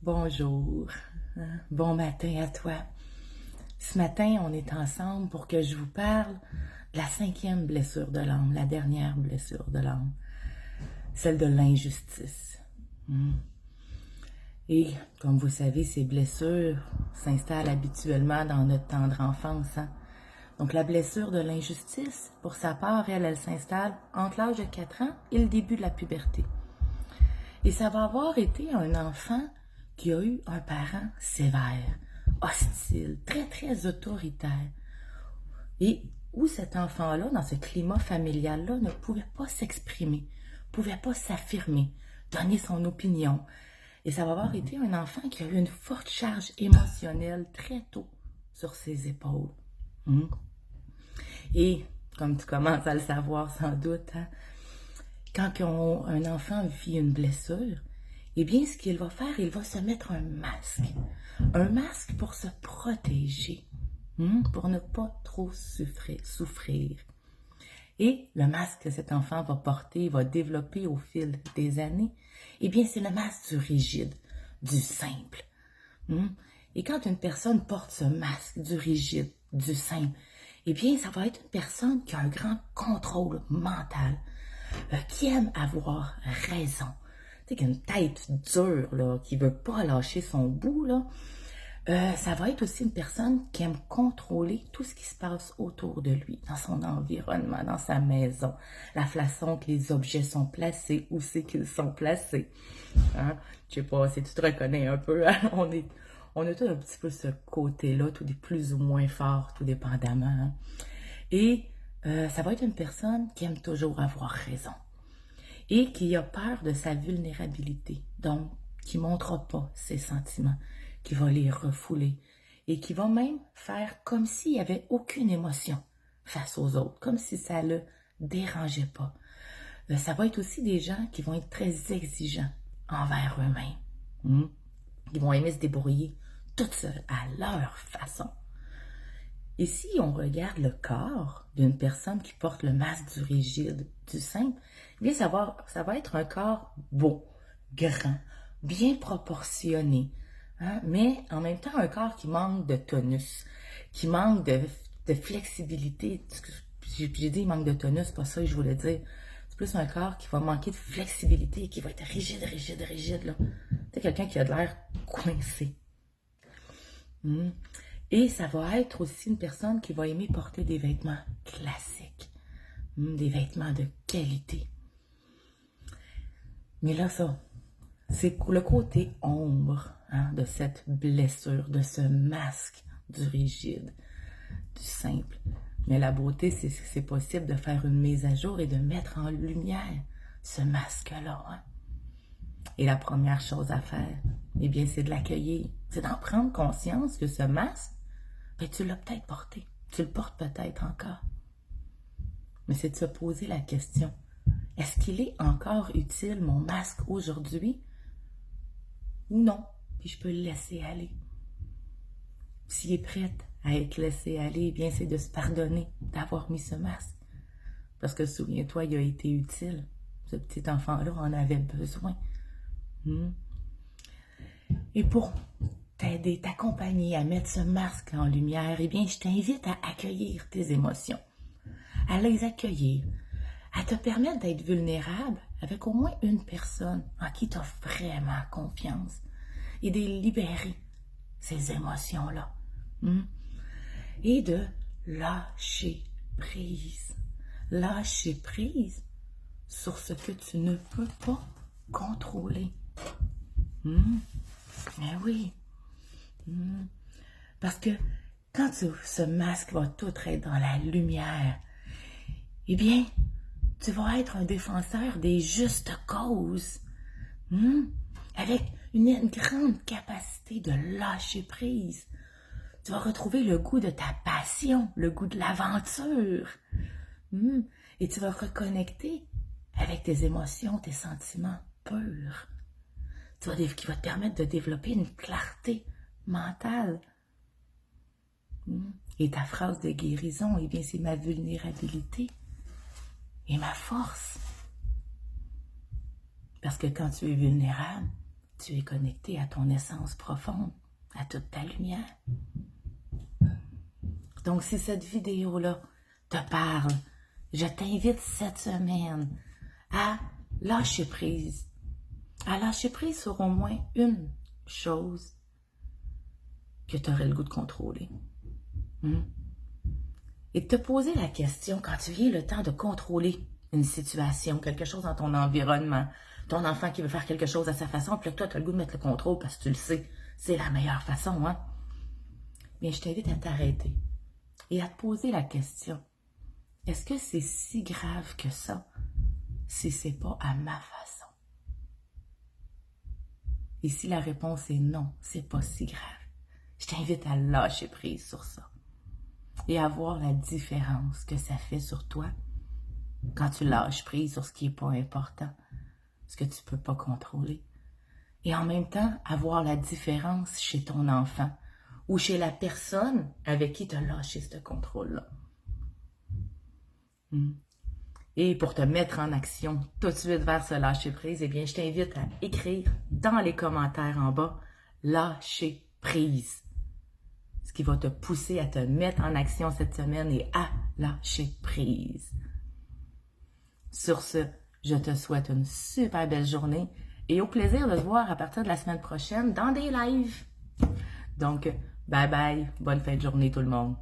Bonjour, bon matin à toi. Ce matin, on est ensemble pour que je vous parle de la 5e blessure de l'âme, la dernière blessure de l'âme, celle de l'injustice. Et comme vous savez, ces blessures s'installent habituellement dans notre tendre enfance. Donc la blessure de l'injustice, pour sa part, elle s'installe entre l'âge de 4 ans et le début de la puberté. Et ça va avoir été un enfant qui a eu un parent sévère, hostile, très autoritaire. Et où cet enfant-là, dans ce climat familial-là, ne pouvait pas s'exprimer, ne pouvait pas s'affirmer, donner son opinion. Et ça va avoir été un enfant qui a eu une forte charge émotionnelle très tôt sur ses épaules. Et, comme tu commences à le savoir sans doute, quand un enfant vit une blessure, eh bien, ce qu'il va faire, il va se mettre un masque. Un masque pour se protéger, pour ne pas trop souffrir. Et le masque que cet enfant va porter, va développer au fil des années, eh bien, c'est le masque du rigide, du simple. Et quand une personne porte ce masque du rigide, du simple, eh bien, ça va être une personne qui a un grand contrôle mental, qui aime avoir raison. Tu sais, qui a une tête dure, là, qui veut pas lâcher son bout, là. Ça va être aussi une personne qui aime contrôler tout ce qui se passe autour de lui, dans son environnement, dans sa maison, la façon que les objets sont placés, où c'est qu'ils sont placés. Je sais pas si tu te reconnais un peu, on a tout un petit peu ce côté-là, tout est plus ou moins fort, tout dépendamment. Et ça va être une personne qui aime toujours avoir raison et qui a peur de sa vulnérabilité, donc qui ne montre pas ses sentiments, qui va les refouler et qui va même faire comme s'il n'y avait aucune émotion face aux autres, comme si ça ne le dérangeait pas. Ça va être aussi des gens qui vont être très exigeants envers eux-mêmes. Ils vont aimer se débrouiller toutes seules, à leur façon. Et si on regarde le corps d'une personne qui porte le masque du rigide, du simple, eh bien ça va être un corps beau, grand, bien proportionné, mais en même temps un corps qui manque de tonus, qui manque de flexibilité. J'ai dit manque de tonus, c'est pas ça que je voulais dire. C'est plus un corps qui va manquer de flexibilité, qui va être rigide, là. C'est quelqu'un qui a de l'air coincé. Et ça va être aussi une personne qui va aimer porter des vêtements classiques, des vêtements de qualité. Mais là, ça, c'est le côté ombre de cette blessure, de ce masque du rigide, du simple. Mais la beauté, c'est que c'est possible de faire une mise à jour et de mettre en lumière ce masque-là. Et la première chose à faire, eh bien, c'est de l'accueillir. C'est d'en prendre conscience que ce masque, ben, tu l'as peut-être porté. Tu le portes peut-être encore. Mais c'est de se poser la question. Est-ce qu'il est encore utile, mon masque, aujourd'hui? Ou non? Puis je peux le laisser aller. S'il est prêt à être laissé aller, eh bien, c'est de se pardonner d'avoir mis ce masque. Parce que souviens-toi, il a été utile. Ce petit enfant-là en avait besoin. Et pour t'aider, t'accompagner à mettre ce masque en lumière, eh bien, je t'invite à accueillir tes émotions, à les accueillir, à te permettre d'être vulnérable avec au moins une personne en qui tu as vraiment confiance et de libérer ces émotions-là. Et de lâcher prise. Lâcher prise sur ce que tu ne peux pas contrôler. Mais oui. Parce que quand ce masque va tout être dans la lumière, eh bien, tu vas être un défenseur des justes causes, avec une grande capacité de lâcher prise. Tu vas retrouver le goût de ta passion, le goût de l'aventure, et tu vas reconnecter avec tes émotions, tes sentiments purs. Qui va te permettre de développer une clarté mentale. Et ta phrase de guérison, eh bien, c'est ma vulnérabilité et ma force. Parce que quand tu es vulnérable, Tu es connecté à ton essence profonde, à toute ta lumière. Donc, si cette vidéo-là te parle, je t'invite cette semaine à lâcher prise. À lâcher prise sur au moins une chose que tu aurais le goût de contrôler. Et de te poser la question, quand tu viens le temps de contrôler une situation, quelque chose dans ton environnement, ton enfant qui veut faire quelque chose à sa façon, puis là, toi, tu as le goût de mettre le contrôle parce que tu le sais, c'est la meilleure façon, hein? Bien, je t'invite à t'arrêter et à te poser la question, est-ce que c'est si grave que ça si c'est pas à ma façon? Et si la réponse est non, c'est pas si grave, je t'invite à lâcher prise sur ça et à voir la différence que ça fait sur toi quand tu lâches prise sur ce qui n'est pas important, ce que tu ne peux pas contrôler. Et en même temps, à voir la différence chez ton enfant ou chez la personne avec qui tu as lâché ce contrôle-là. Et pour te mettre en action tout de suite vers ce lâcher prise, eh bien, je t'invite à écrire dans les commentaires en bas « lâcher prise ». Ce qui va te pousser à te mettre en action cette semaine et à lâcher prise. Sur ce, je te souhaite une super belle journée et au plaisir de te voir à partir de la semaine prochaine dans des lives. Donc, bye bye, bonne fin de journée tout le monde.